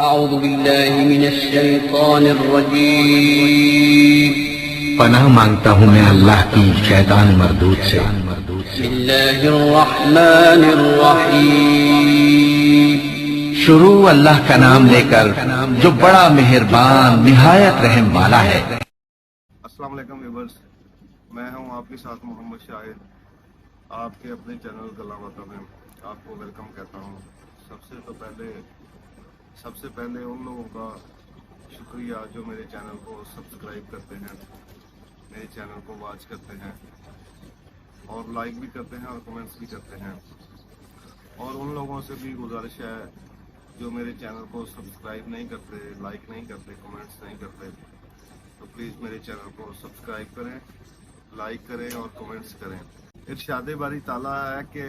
أعوذ بالله من الشيطان الرجيم پناہ مانگتا ہوں میں اللہ کی شیطان مردود سے۔ بسم الله الرحمن الرحيم شروع اللہ کا نام لے کر جو بڑا مہربان نہایت رحم والا ہے۔ السلام علیکم ویورز، میں ہوں آپ کے ساتھ محمد شاہد، آپ کے اپنے چینل گلاوطہ میں آپ کو ویلکم کہتا ہوں۔ سب سے پہلے ان لوگوں کا شکریہ جو میرے چینل کو سبسکرائب کرتے ہیں، میرے چینل کو واچ کرتے ہیں اور لائک بھی کرتے ہیں اور کمنٹس بھی کرتے ہیں، اور ان لوگوں سے بھی گزارش ہے جو میرے چینل کو سبسکرائب نہیں کرتے، لائک نہیں کرتے، کمنٹس نہیں کرتے، تو پلیز میرے چینل کو سبسکرائب کریں، لائک کریں اور کمنٹس کریں۔ ارشاد باری تعالیٰ ہے کہ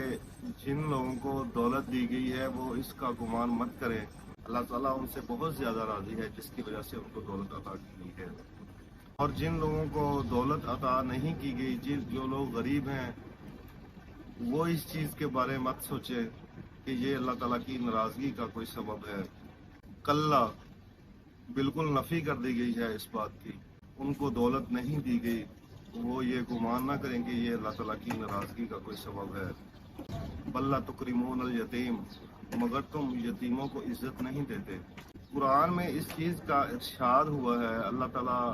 جن لوگوں کو دولت دی گئی ہے وہ اس کا گمان مت کریں، اللہ تعالیٰ ان سے بہت زیادہ راضی ہے جس کی وجہ سے ان کو دولت عطا کی گئی ہے۔ اور جن لوگوں کو دولت عطا نہیں کی گئی، جو لوگ غریب ہیں، وہ اس چیز کے بارے میں مت سوچے کہ یہ اللہ تعالیٰ کی ناراضگی کا کوئی سبب ہے۔ کلا، بالکل نفی کر دی گئی ہے اس بات کی، ان کو دولت نہیں دی گئی، وہ یہ گمان نہ کریں کہ یہ اللہ تعالیٰ کی ناراضگی کا کوئی سبب ہے۔ بل تکرمون الیتیم، مگر تم یتیموں کو عزت نہیں دیتے۔ قرآن میں اس چیز کا ارشاد ہوا ہے، اللہ تعالیٰ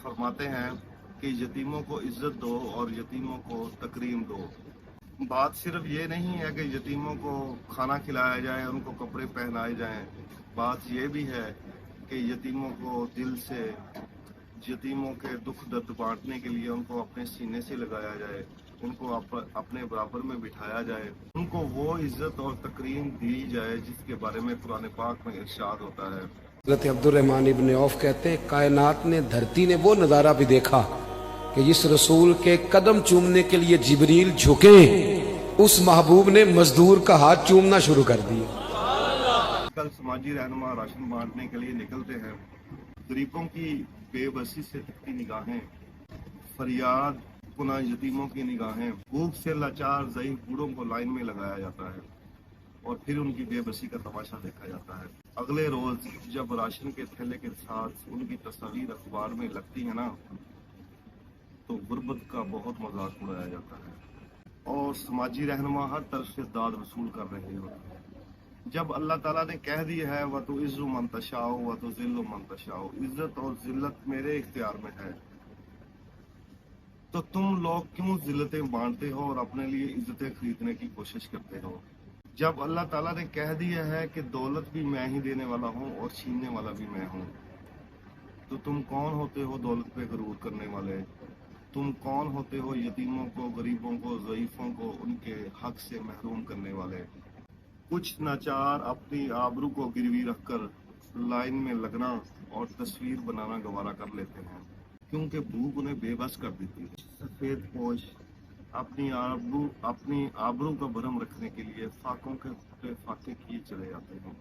فرماتے ہیں کہ یتیموں کو عزت دو اور یتیموں کو تکریم دو۔ بات صرف یہ نہیں ہے کہ یتیموں کو کھانا کھلایا جائے، ان کو کپڑے پہنائے جائیں، بات یہ بھی ہے کہ یتیموں کو دل سے، یتیموں کے دکھ درد بانٹنے کے لیے ان کو اپنے سینے سے لگایا جائے، ان کو اپنے برابر میں بٹھایا جائے، ان کو وہ عزت اور تکریم دی جائے جس کے بارے میں قرآن پاک میں ارشاد ہوتا ہے۔ حضرت عبد الرحمن ابن عوف کہتے ہیں کائنات نے، دھرتی نے وہ نظارہ بھی دیکھا کہ جس رسول کے قدم چومنے کے لیے جبریل جھکے، اس محبوب نے مزدور کا ہاتھ چومنا شروع کر دیا۔ کل سماجی رہنما راشن بانٹنے کے لیے نکلتے ہیں، غریبوں کی بے بسی سے تکتی نگاہیں، فریاد کنہ یتیموں کی نگاہیں، بھوک سے لاچار ضعیف بوڑھوں کو لائن میں لگایا جاتا ہے اور پھر ان کی بے بسی کا تماشا دیکھا جاتا ہے۔ اگلے روز جب راشن کے تھیلے کے ساتھ ان کی تصاویر اخبار میں لگتی ہے نا، تو غربت کا بہت مذاق اڑایا جاتا ہے اور سماجی رہنما ہر طرف سے داد وصول کر رہے ہوتے ہیں۔ جب اللہ تعالیٰ نے کہہ دیا ہے وَتُعِزُّ مَن تَشَاءُ وَتُذِلُّ مَن تَشَاءُ، عزت اور ذلت میرے اختیار میں ہے، تو تم لوگ کیوں ذلتیں بانٹتے ہو اور اپنے لیے عزتیں خریدنے کی کوشش کرتے ہو؟ جب اللہ تعالیٰ نے کہہ دیا ہے کہ دولت بھی میں ہی دینے والا ہوں اور چھیننے والا بھی میں ہوں، تو تم کون ہوتے ہو دولت پہ غرور کرنے والے؟ تم کون ہوتے ہو یتیموں کو، غریبوں کو، ضعیفوں کو ان کے حق سے محروم کرنے والے؟ کچھ ناچار اپنی آبرو کو گروی رکھ کر لائن میں لگنا اور تصویر بنانا گوارا کر لیتے ہیں کیونکہ بھوک انہیں بے بس کر دیتی ہے۔ سفید پوش اپنی آبرو کا بھرم رکھنے کے لیے فاقوں کے فاقے کیے چلے جاتے ہیں،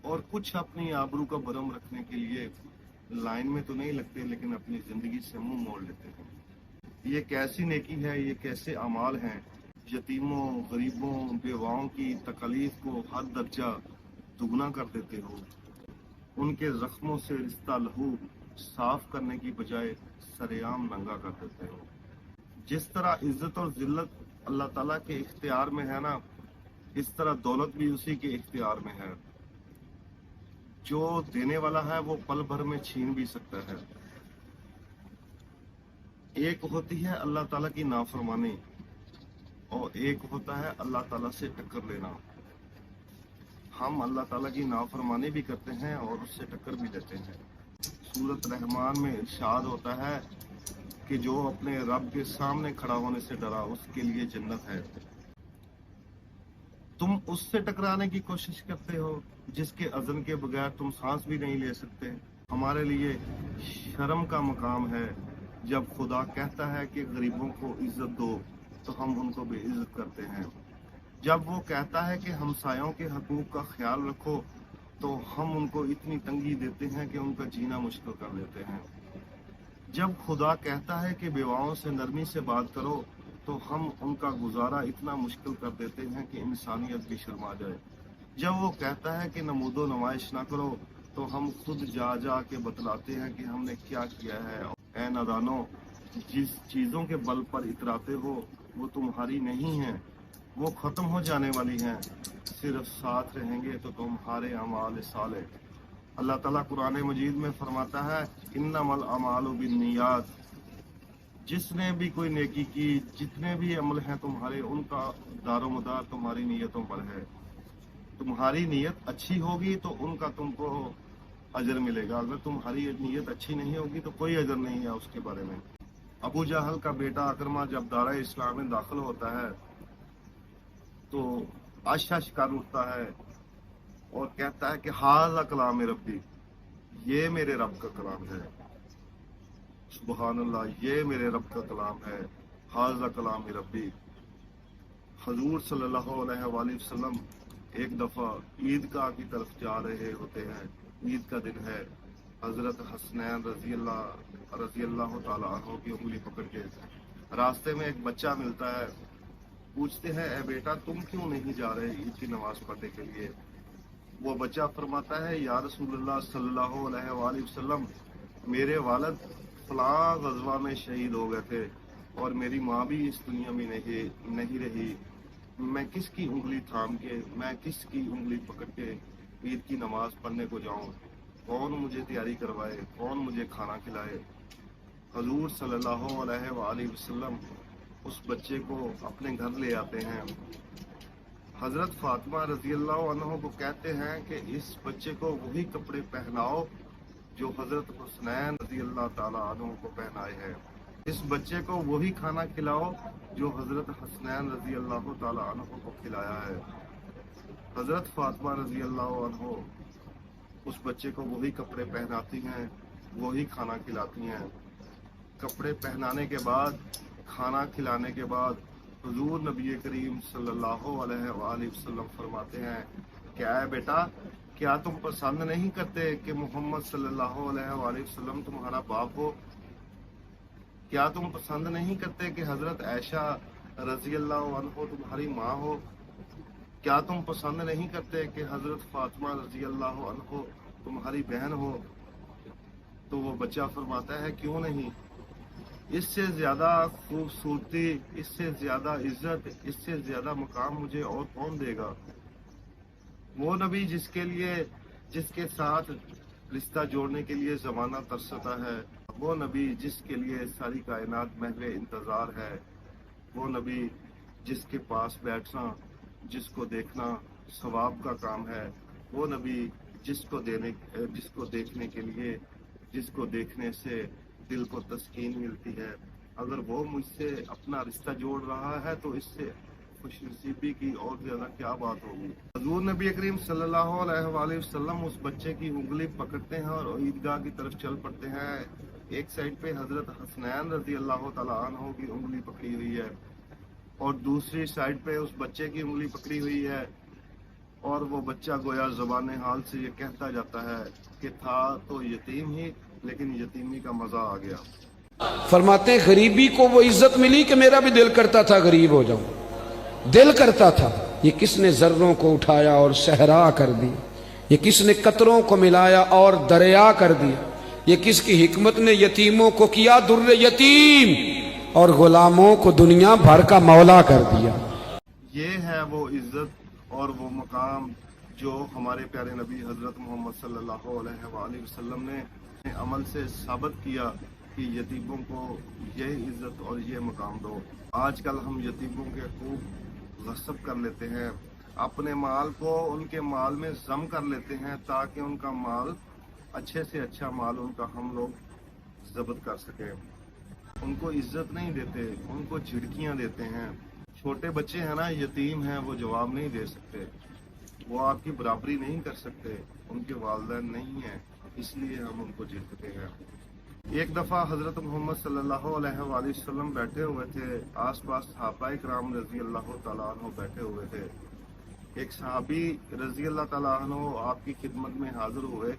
اور کچھ اپنی آبرو کا بھرم رکھنے کے لیے لائن میں تو نہیں لگتے لیکن اپنی زندگی سے منہ موڑ لیتے ہیں۔ یہ کیسی نیکی ہے، یہ کیسے اعمال ہیں؟ یتیموں، غریبوں، بیواؤں کی تکالیف کو ہر درجہ دگنا کر دیتے ہو، ان کے زخموں سے رشتہ لہو صاف کرنے کی بجائے سرعام ننگا کر دیتے ہو۔ جس طرح عزت اور ذلت اللہ تعالیٰ کے اختیار میں ہے نا، اس طرح دولت بھی اسی کے اختیار میں ہے۔ جو دینے والا ہے وہ پل بھر میں چھین بھی سکتا ہے۔ ایک ہوتی ہے اللہ تعالیٰ کی نافرمانی اور ایک ہوتا ہے اللہ تعالیٰ سے ٹکر لینا۔ ہم اللہ تعالیٰ کی نافرمانی بھی کرتے ہیں اور اس سے ٹکر بھی لیتے ہیں۔ سورۃ رحمان میں ارشاد ہوتا ہے کہ جو اپنے رب کے سامنے کھڑا ہونے سے ڈرا اس کے لیے جنت ہے۔ تم اس سے ٹکرانے کی کوشش کرتے ہو جس کے اذن کے بغیر تم سانس بھی نہیں لے سکتے۔ ہمارے لیے شرم کا مقام ہے جب خدا کہتا ہے کہ غریبوں کو عزت دو تو ہم ان کو بے عزت کرتے ہیں، جب وہ کہتا ہے کہ ہمسایوں کے حقوق کا خیال رکھو تو ہم ان کو اتنی تنگی دیتے ہیں کہ ان کا جینا مشکل کر دیتے ہیں، جب خدا کہتا ہے کہ بیواؤں سے نرمی سے بات کرو تو ہم ان کا گزارا اتنا مشکل کر دیتے ہیں کہ انسانیت بھی شرما جائے۔ جب وہ کہتا ہے کہ نمود و نمائش نہ کرو تو ہم خود جا جا کے بتلاتے ہیں کہ ہم نے کیا کیا ہے۔ اے نادانو، جس چیزوں کے بل پر اتراتے ہو وہ تمہاری نہیں ہیں، وہ ختم ہو جانے والی ہیں، صرف ساتھ رہیں گے تو تمہارے اعمال صالح۔ اللہ تعالیٰ قرآن مجید میں فرماتا ہے انما الاعمال بالنیات، جس نے بھی کوئی نیکی کی، جتنے بھی عمل ہیں تمہارے، ان کا دار و مدار تمہاری نیتوں پر ہے۔ تمہاری نیت اچھی ہوگی تو ان کا تم کو اجر ملے گا، اگر تمہاری نیت اچھی نہیں ہوگی تو کوئی اجر نہیں ہے اس کے بارے میں۔ ابو جہل کا بیٹا اکرمہ جب دارہ اسلام میں داخل ہوتا ہے تو اش کر اٹھتا ہے اور کہتا ہے کہ ھذا کلام ربی، یہ میرے رب کا کلام ہے۔ سبحان اللہ، یہ میرے رب کا کلام ہے، ھذا کلام ربی۔ حضور صلی اللہ علیہ وآلہ وسلم ایک دفعہ عیدگاہ کی طرف جا رہے ہوتے ہیں، عید کا دن ہے، حضرت حسنین رضی اللہ تعالیٰ عنہ کی انگلی پکڑ کے راستے میں ایک بچہ ملتا ہے، پوچھتے ہیں اے بیٹا تم کیوں نہیں جا رہے عید کی نماز پڑھنے کے لیے؟ وہ بچہ فرماتا ہے یا رسول اللہ صلی اللہ علیہ وآلہ وسلم، میرے والد فلاں غزوہ میں شہید ہو گئے تھے اور میری ماں بھی اس دنیا میں نہیں رہی، میں کس کی انگلی تھام کے، میں کس کی انگلی پکڑ کے عید کی نماز پڑھنے کو جاؤں؟ کون مجھے تیاری کروائے، کون مجھے کھانا کھلائے؟ حضور صلی اللہ علیہ وآلہ وسلم اس بچے کو اپنے گھر لے آتے ہیں، حضرت فاطمہ رضی اللہ عنہ کو کہتے ہیں کہ اس بچے کو وہی کپڑے پہناؤ جو حضرت حسنین رضی اللہ تعالیٰ عنہ کو پہنائے ہیں، اس بچے کو وہی کھانا کھلاؤ جو حضرت حسنین رضی اللہ تعالیٰ عنہ کو کھلایا ہے۔ حضرت فاطمہ رضی اللہ عنہ اس بچے کو وہی کپڑے پہناتی ہیں، وہی کھانا کھلاتی ہیں۔ کپڑے پہنانے کے بعد، کھانا کھلانے کے بعد حضور نبی کریم صلی اللہ علیہ وآلہ وسلم فرماتے ہیں کہ اے بیٹا، کیا تم پسند نہیں کرتے کہ محمد صلی اللہ علیہ وآلہ وسلم تمہارا باپ ہو؟ کیا تم پسند نہیں کرتے کہ حضرت عائشہ رضی اللہ عنہ تمہاری ماں ہو؟ کیا تم پسند نہیں کرتے کہ حضرت فاطمہ رضی اللہ عنہ تمہاری بہن ہو؟ تو وہ بچہ فرماتا ہے کیوں نہیں، اس سے زیادہ خوبصورتی، اس سے زیادہ عزت، اس سے زیادہ مقام مجھے اور کون دے گا؟ وہ نبی جس کے ساتھ رشتہ جوڑنے کے لیے زمانہ ترستا ہے، وہ نبی جس کے لیے ساری کائنات محو انتظار ہے، وہ نبی جس کے پاس بیٹھنا، جس کو دیکھنا ثواب کا کام ہے، وہ نبی جس کو دیکھنے کے لیے، جس کو دیکھنے سے دل کو تسکین ملتی ہے، اگر وہ مجھ سے اپنا رشتہ جوڑ رہا ہے تو اس سے خوش نصیبی کی اور زیادہ کیا بات ہوگی۔ حضور نبی کریم صلی اللہ علیہ وآلہ وسلم اس بچے کی انگلی پکڑتے ہیں اور عیدگاہ کی طرف چل پڑتے ہیں۔ ایک سائڈ پہ حضرت حسنین رضی اللہ تعالیٰ عنہ کی انگلی پکڑی ہوئی ہے اور دوسری سائڈ پہ اس بچے کی انگلی پکڑی ہوئی ہے، اور وہ بچہ گویا زبان حال سے یہ کہتا جاتا ہے کہ تھا تو یتیم ہی، لیکن یتیمی کا مزہ آ گیا۔ فرماتے ہیں غریبی کو وہ عزت ملی کہ میرا بھی دل کرتا تھا غریب ہو جاؤں، دل کرتا تھا۔ یہ کس نے ذروں کو اٹھایا اور صحرا کر دی، یہ کس نے قطروں کو ملایا اور دریا کر دیا، یہ کس کی حکمت نے یتیموں کو کیا در یتیم اور غلاموں کو دنیا بھر کا مولا کر دیا۔ یہ ہے وہ عزت اور وہ مقام جو ہمارے پیارے نبی حضرت محمد صلی اللہ علیہ وآلہ وسلم نے عمل سے ثابت کیا کہ یتیموں کو یہ عزت اور یہ مقام دو۔ آج کل ہم یتیموں کے خوب غصب کر لیتے ہیں، اپنے مال کو ان کے مال میں ضم کر لیتے ہیں تاکہ ان کا مال، اچھے سے اچھا مال ان کا ہم لوگ ضبط کر سکیں۔ ان کو عزت نہیں دیتے، ان کو جھڑکیاں دیتے ہیں۔ چھوٹے بچے ہیں نا، یتیم ہیں، وہ جواب نہیں دے سکتے، وہ آپ کی برابری نہیں کر سکتے، ان کے والدین نہیں ہیں، اس لیے ہم ان کو جھڑکتے ہیں۔ ایک دفعہ حضرت محمد صلی اللہ علیہ وآلہ وسلم بیٹھے ہوئے تھے، آس پاس صحابہ کرام رضی اللہ تعالیٰ عنہ بیٹھے ہوئے تھے۔ ایک صحابی رضی اللہ تعالیٰ عنہ آپ کی خدمت میں حاضر ہوئے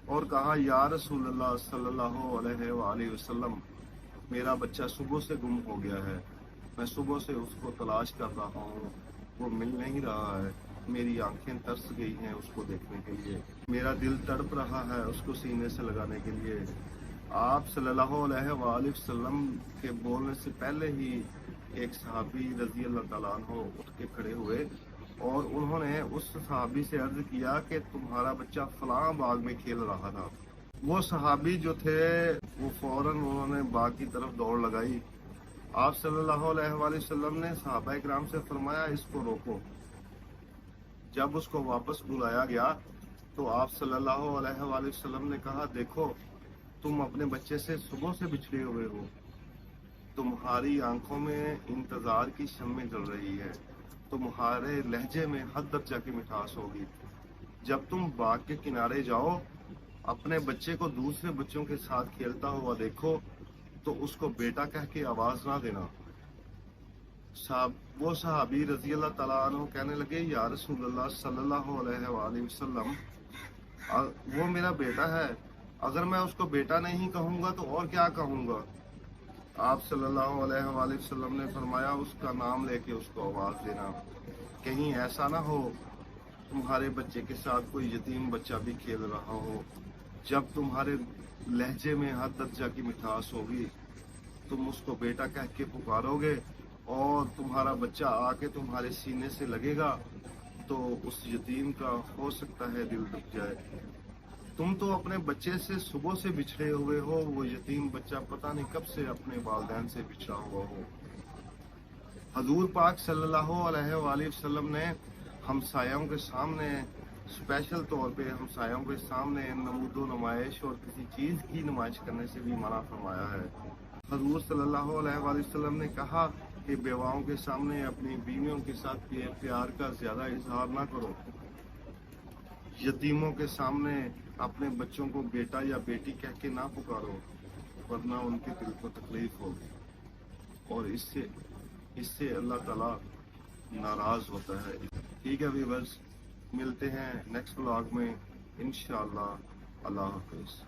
اور کہا یا رسول اللہ صلی اللہ علیہ وآلہ وسلم، میرا بچہ صبح سے گم ہو گیا ہے، میں صبح سے اس کو تلاش کر رہا ہوں، وہ مل نہیں رہا ہے، میری آنکھیں ترس گئی ہیں اس کو دیکھنے کے لیے، میرا دل تڑپ رہا ہے اس کو سینے سے لگانے کے لیے۔ آپ صلی اللہ علیہ وآلہ وسلم کے بولنے سے پہلے ہی ایک صحابی رضی اللہ تعالیٰ عنہ اٹھ کے کھڑے ہوئے اور انہوں نے اس صحابی سے عرض کیا کہ تمہارا بچہ فلاں باغ میں کھیل رہا تھا۔ وہ صحابی جو تھے وہ فوراً انہوں نے باغ کی طرف دوڑ لگائی۔ آپ صلی اللہ علیہ وآلہ وسلم نے صحابہ کرام سے فرمایا اس کو روکو۔ جب اس کو واپس بلایا گیا تو آپ صلی اللہ علیہ وآلہ وسلم نے کہا دیکھو تم اپنے بچے سے صبح سے بچھڑے ہوئے ہو، تمہاری آنکھوں میں انتظار کی شمع جل رہی ہے، تمہارے لہجے میں حد درجہ کی مٹھاس ہوگی۔ جب تم باغ کے کنارے جاؤ اپنے بچے کو دوسرے بچوں کے ساتھ کھیلتا ہوا دیکھو تو اس کو بیٹا کہہ کے آواز نہ دینا۔ وہ صحابی رضی اللہ تعالیٰ عنہ کہنے لگے یا رسول اللہ صلی اللہ علیہ وآلہ وسلم وہ میرا بیٹا ہے، اگر میں اس کو بیٹا نہیں کہوں گا تو اور کیا کہوں گا؟ آپ صلی اللہ علیہ وآلہ وسلم نے فرمایا اس کا نام لے کے اس کو آواز دینا، کہیں ایسا نہ ہو تمہارے بچے کے ساتھ کوئی یتیم بچہ بھی کھیل رہا ہو۔ جب تمہارے لہجے میں حد درجہ کی مٹھاس ہوگی تم اس کو بیٹا کہہ کے پکارو گے اور تمہارا بچہ آ کے تمہارے سینے سے لگے گا تو اس یتیم کا ہو سکتا ہے دل دب جائے۔ تم تو اپنے بچے سے صبح سے بچھڑے ہوئے ہو، وہ یتیم بچہ پتہ نہیں کب سے اپنے والدین سے بچھڑا ہوا ہو۔ حضور پاک صلی اللہ علیہ وآلہ وسلم نے ہمسایوں کے سامنے اسپیشل طور پہ ہمسایوں کے سامنے نمود و نمائش اور کسی چیز کی نمائش کرنے سے بھی منع فرمایا ہے۔ حضور صلی اللہ علیہ وآلہ وسلم نے کہا کہ بیواؤں کے سامنے اپنی بیویوں کے ساتھ پیار کا زیادہ اظہار نہ کرو، یتیموں کے سامنے اپنے بچوں کو بیٹا یا بیٹی کہہ کے نہ پکارو ورنہ ان کے دل کو تکلیف ہوگی اور اس سے اللہ تعالیٰ ناراض ہوتا ہے۔ ٹھیک ہے ویورز، ملتے ہیں نیکسٹ ولاگ میں انشاءاللہ۔ اللہ حافظ۔